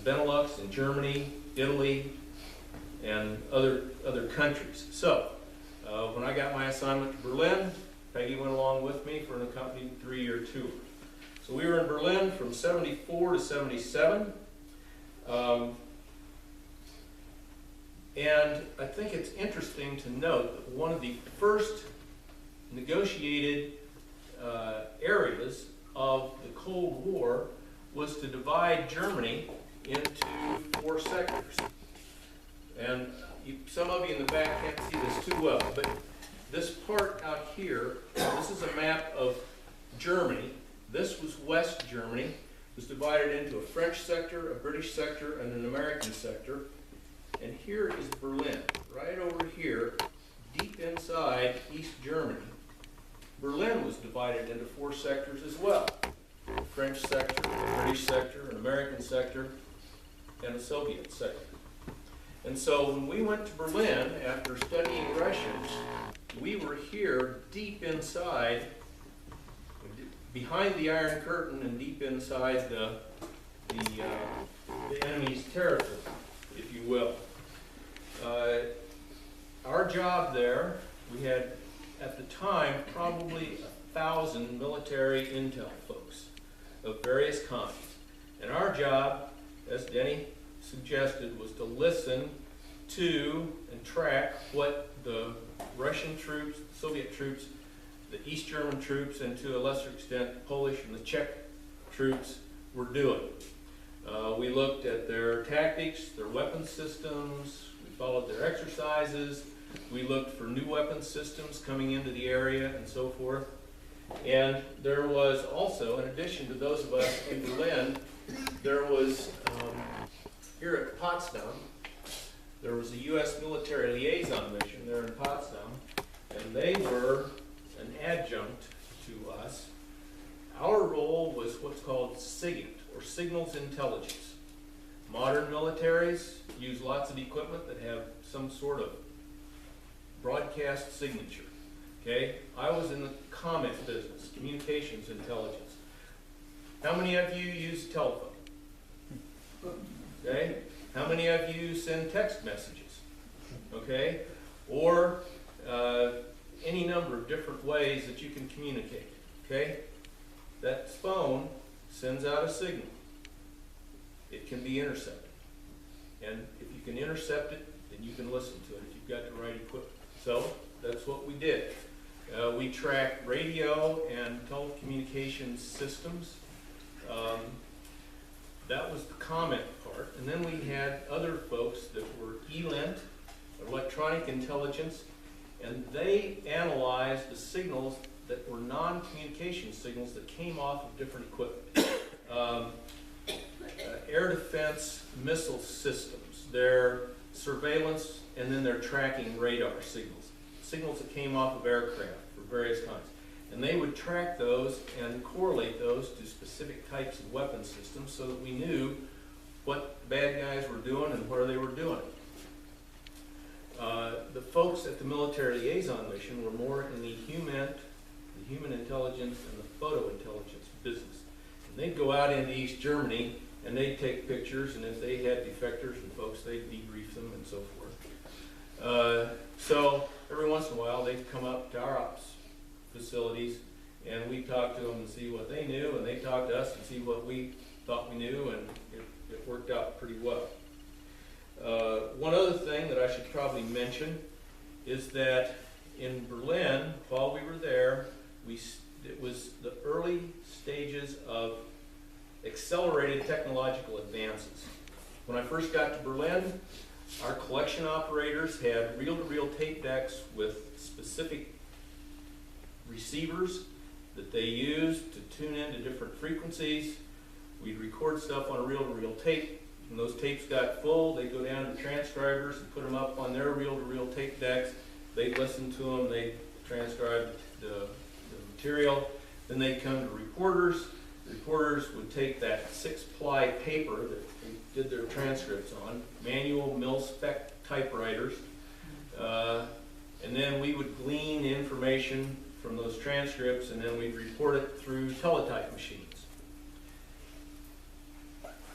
Benelux, in Germany, Italy, and other countries. So, when I got my assignment to Berlin, Peggy went along with me for an accompanied 3-year tour. So we were in Berlin from 74 to 77. And I think it's interesting to note that one of the first negotiated areas of the Cold War was to divide Germany into 4 sectors. And some of you in the back can't see this too well, but this part out here, this is a map of Germany. This was West Germany. It was divided into a French sector, a British sector, and an American sector. And here is Berlin, right over here, deep inside East Germany. Berlin was divided into 4 sectors as well. A French sector, a British sector, an American sector, and a Soviet sector. And so when we went to Berlin, after studying Russian, we were here deep inside, behind the Iron Curtain and deep inside the enemy's territory, if you will. Our job there, we had at the time probably 1,000 military intel folks of various kinds. And our job, as Denny suggested, was to listen to and track what the Russian troops, Soviet troops, the East German troops, and to a lesser extent Polish and the Czech troops were doing. We looked at their tactics, their weapon systems, we followed their exercises, we looked for new weapon systems coming into the area and so forth. And there was also, in addition to those of us in Berlin, there was, here at Potsdam, there was a U.S. military liaison mission there in Potsdam, and they were an adjunct to us. Our role was what's called SIGINT, or Signals Intelligence. Modern militaries use lots of equipment that have some sort of broadcast signature. Okay? I was in the comment business, communications intelligence. How many of you use telephone? Okay? How many of you send text messages? Okay? Or any number of different ways that you can communicate. Okay? That phone sends out a signal. It can be intercepted. And if you can intercept it, then you can listen to it if you've got the right equipment. So that's what we did. We tracked radio and telecommunications systems. That was the comment part. And then we had other folks that were ELINT, electronic intelligence, and they analyzed the signals that were non-communication signals that came off of different equipment. Air defense missile systems, their surveillance, and then their tracking radar signals. Signals that came off of aircraft for various kinds. And they would track those and correlate those to specific types of weapon systems so that we knew what the bad guys were doing and where they were doing it. The folks at the military liaison mission were more in the human intelligence and the photo intelligence business. And they'd go out into East Germany and they'd take pictures, and if they had defectors and folks, they'd debrief them and so forth. So every once in a while they'd come up to our ops facilities and we'd talk to them and see what they knew, and they'd talk to us and see what we thought we knew, and it worked out pretty well. One other thing that I should probably mention is that in Berlin, while we were there, it was the early stages of accelerated technological advances. When I first got to Berlin, our collection operators had reel-to-reel tape decks with specific receivers that they used to tune into different frequencies. We'd record stuff on a reel-to-reel tape. When those tapes got full, they'd go down to transcribers and put them up on their reel-to-reel tape decks. They'd listen to them, they'd transcribe the material. Then they'd come to reporters. The reporters would take that 6-ply paper that they did their transcripts on, manual mil-spec typewriters, and then we would glean the information from those transcripts, and then we'd report it through teletype machines.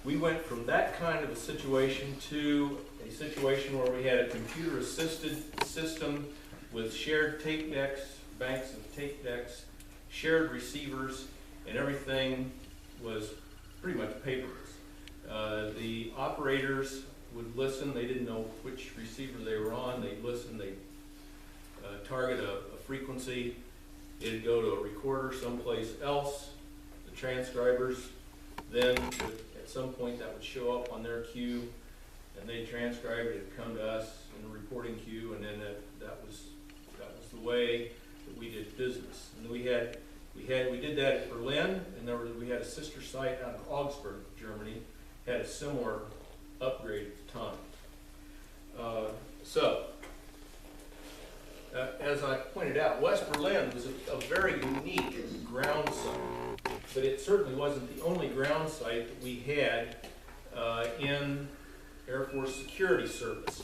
we went from that kind of a situation to a situation where we had a computer-assisted system with shared tape decks, banks of tape decks, shared receivers, and everything was pretty much paperless. The operators would listen. They didn't know which receiver they were on. They'd listen. They'd target a frequency. It'd go to a recorder someplace else. The transcribers then, at some point, that would show up on their queue, and they'd transcribe it. It'd come to us in the reporting queue, and then that was the way that we did business. And we did that at Berlin, and we had a sister site out in Augsburg, Germany, had a similar upgrade at the time. As I pointed out, West Berlin was a very unique ground site, but it certainly wasn't the only ground site that we had in Air Force Security Service.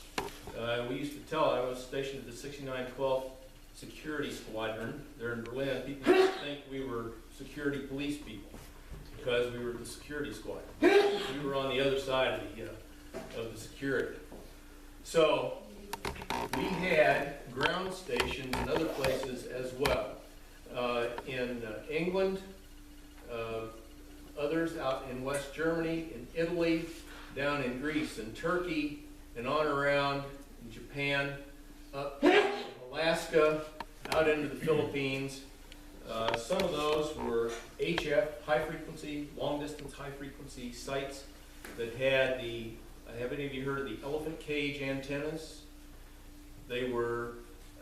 We used to tell, I was stationed at the 6912th Security Squadron there in Berlin. People used to think we were security police people because we were the security squad. We were on the other side of the security. So we had ground stations in other places as well. In England, others out in West Germany, in Italy, down in Greece and Turkey, and on around in Japan, up in Alaska, out into the Philippines. Some of those were HF, high frequency, long distance high frequency sites that had have any of you heard of the elephant cage antennas? They were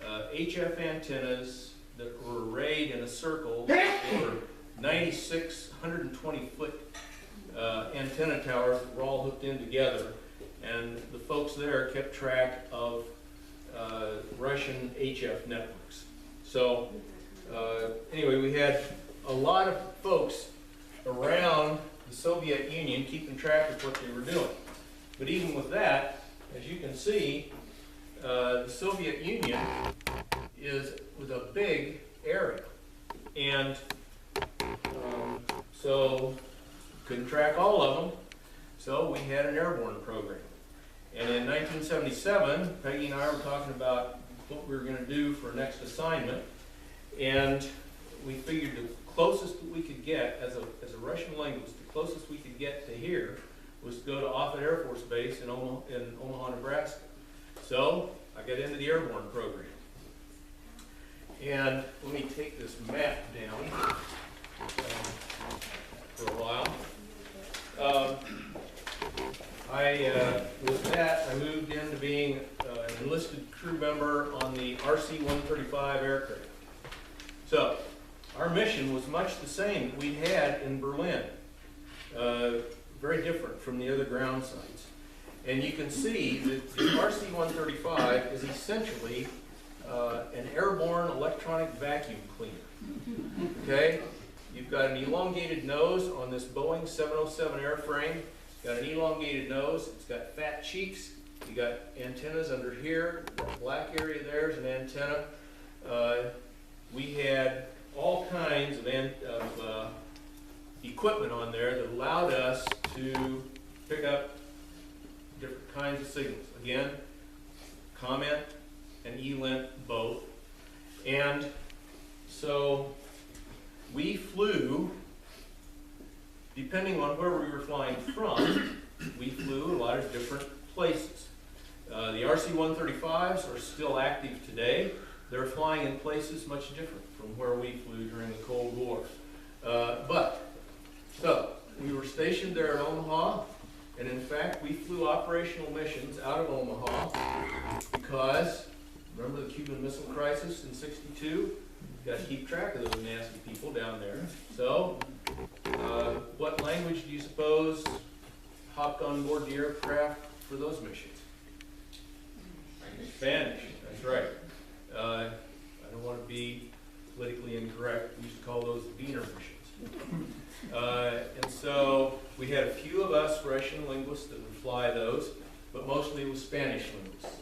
HF antennas that were arrayed in a circle. They were 96, 120-foot antenna towers that were all hooked in together. And the folks there kept track of Russian HF networks. So anyway, we had a lot of folks around the Soviet Union keeping track of what they were doing. But even with that, as you can see, the Soviet Union was a big area, and so couldn't track all of them. So we had an airborne program, and in 1977, Peggy and I were talking about what we were going to do for our next assignment, and we figured the closest that we could get as a Russian linguist, the closest we could get to here was to go to Offutt Air Force Base in Omaha, Nebraska. So I got into the airborne program. And let me take this map down for a while. With that, I moved into being an enlisted crew member on the RC-135 aircraft. So our mission was much the same that we had in Berlin. Very different from the other ground sites. And you can see that the RC-135 is essentially an airborne electronic vacuum cleaner. Okay? You've got an elongated nose on this Boeing 707 airframe. Got an elongated nose. It's got fat cheeks. You got antennas under here. That black area there is an antenna. We had all kinds of equipment on there that allowed us to pick up different kinds of signals. Again, comment and ELINT both. And so we flew, depending on where we were flying from, we flew a lot of different places. The RC-135s are still active today. They're flying in places much different from where we flew during the Cold War. So we were stationed there in Omaha, and in fact we flew operational missions out of Omaha because, remember the Cuban Missile Crisis in '62? You got to keep track of those nasty people down there. So what language do you suppose hopped on board the aircraft for those missions? Spanish, that's right. I don't want to be politically incorrect. We used to call those Wiener missions. And so we had a few of us Russian linguists that would fly those, but mostly it was Spanish linguists.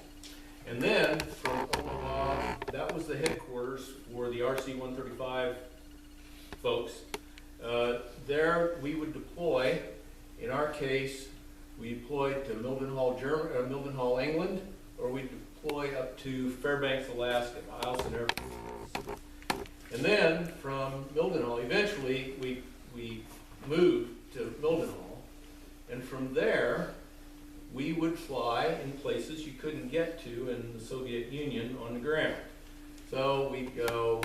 And then from Omaha, that was the headquarters for the RC-135 folks. There we would deploy, In our case, we deployed to Mildenhall, England, or we deploy up to Fairbanks, Alaska, Eielson Air Force Base. And then from Mildenhall, eventually we moved to Mildenhall, and from there we would fly in places you couldn't get to in the Soviet Union on the ground. So we'd go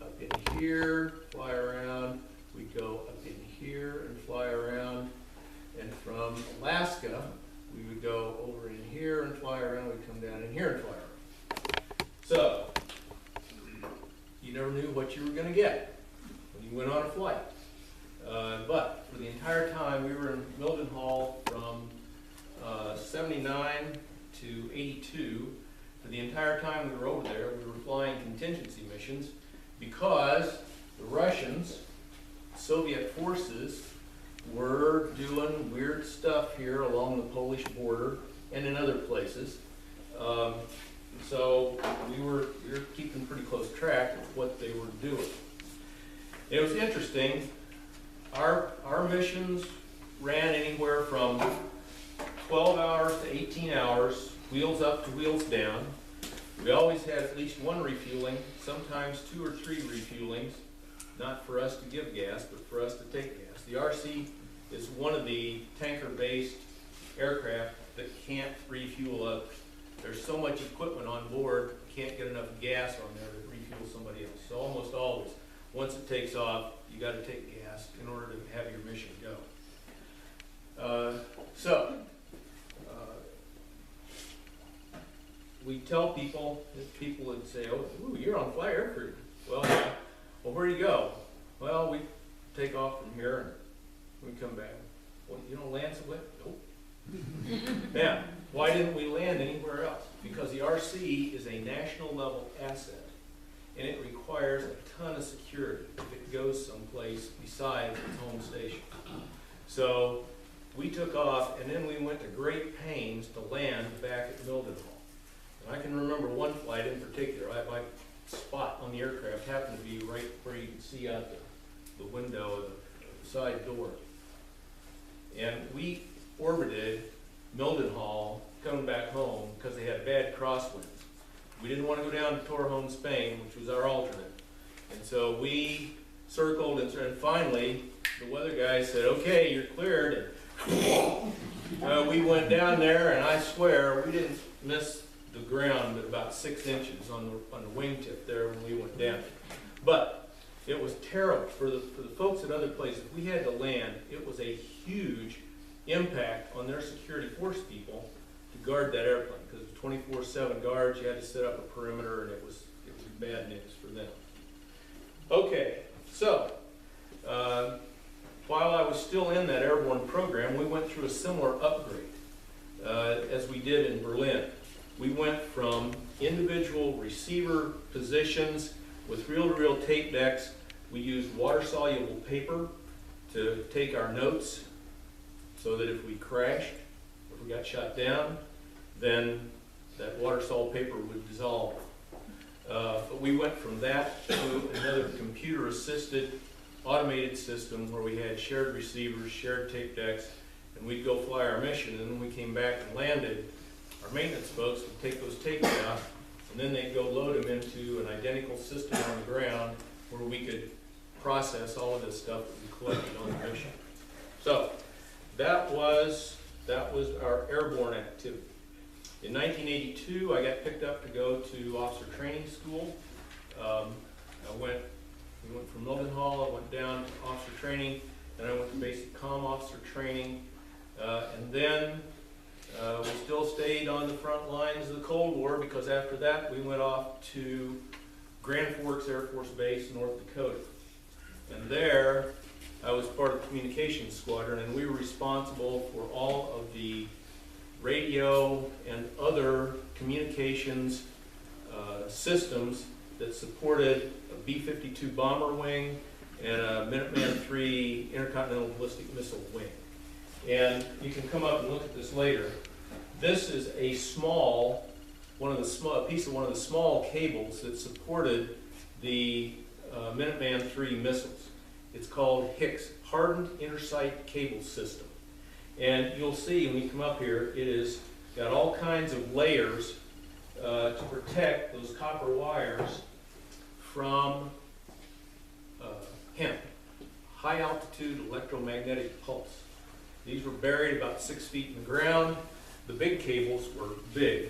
up in here, fly around, we'd go up in here and fly around, and from Alaska we would go over in here and fly around, we'd come down in here and fly around. So you never knew what you were going to get when you went on a flight. But for the entire time we were in Mildenhall from 79 to 82, for the entire time we were over there, we were flying contingency missions because the Russians, Soviet forces, were doing weird stuff here along the Polish border and in other places. So we were keeping pretty close track of what they were doing. It was interesting. Our missions ran anywhere from 12 hours to 18 hours, wheels up to wheels down. We always had at least one refueling, sometimes 2 or 3 refuelings, not for us to give gas, but for us to take gas. The RC is one of the tanker-based aircraft that can't refuel others. There's so much equipment on board, can't get enough gas on there to refuel somebody else. So almost always, once it takes off, you got to take gas in order to have your mission go. We tell people, if people would say, oh, ooh, you're on fly air crew. Well, yeah. Well, where do you go? Well, we take off from here and we come back. Well, you don't land somewhere? Nope. Now, why didn't we land anywhere else? Because the RC is a national level asset, and it requires a ton of security if it goes someplace besides its home station. So we took off, and then we went to great pains to land back at Mildenhall. And I can remember one flight in particular. My spot on the aircraft happened to be right where you can see out the window of the side door. And we orbited Mildenhall coming back home because they had bad crosswinds. We didn't want to go down to Torrejon, Spain, which was our alternate. And so we circled, and finally the weather guy said, okay, you're cleared. And we went down there, and I swear we didn't miss the ground but about 6 inches on the wingtip there when we went down. But it was terrible for the folks at other places. We had to land. It was a huge impact on their security force people to guard that airplane, because it was 24/7 guards. You had to set up a perimeter, and it was bad news for them. Okay, so while I was still in that airborne program, we went through a similar upgrade as we did in Berlin. We went from individual receiver positions with reel-to-reel tape decks. We used water-soluble paper to take our notes so that if we crashed, if we got shot down, then that water-soluble paper would dissolve. But we went from that to another computer-assisted automated system where we had shared receivers, shared tape decks, and we'd go fly our mission. And then when we came back and landed, our maintenance folks would take those tapes out, and then they'd go load them into an identical system on the ground where we could process all of this stuff that we collected on the mission. So that was our airborne activity. In 1982, I got picked up to go to officer training school. We went from Mildenhall, I went down to officer training, then I went to basic comm officer training, and then we still stayed on the front lines of the Cold War, because after that we went off to Grand Forks Air Force Base, North Dakota. And there I was part of the communications squadron, and we were responsible for all of the radio and other communications systems that supported a B-52 bomber wing and a Minuteman III intercontinental ballistic missile wing. And you can come up and look at this later. This is a piece of one of the small cables that supported the Minuteman III missiles. It's called HICS, Hardened Intersight Cable System. And you'll see when you come up here, it is got all kinds of layers to protect those copper wires from hemp, high altitude electromagnetic pulse. These were buried about 6 feet in the ground. The big cables were big,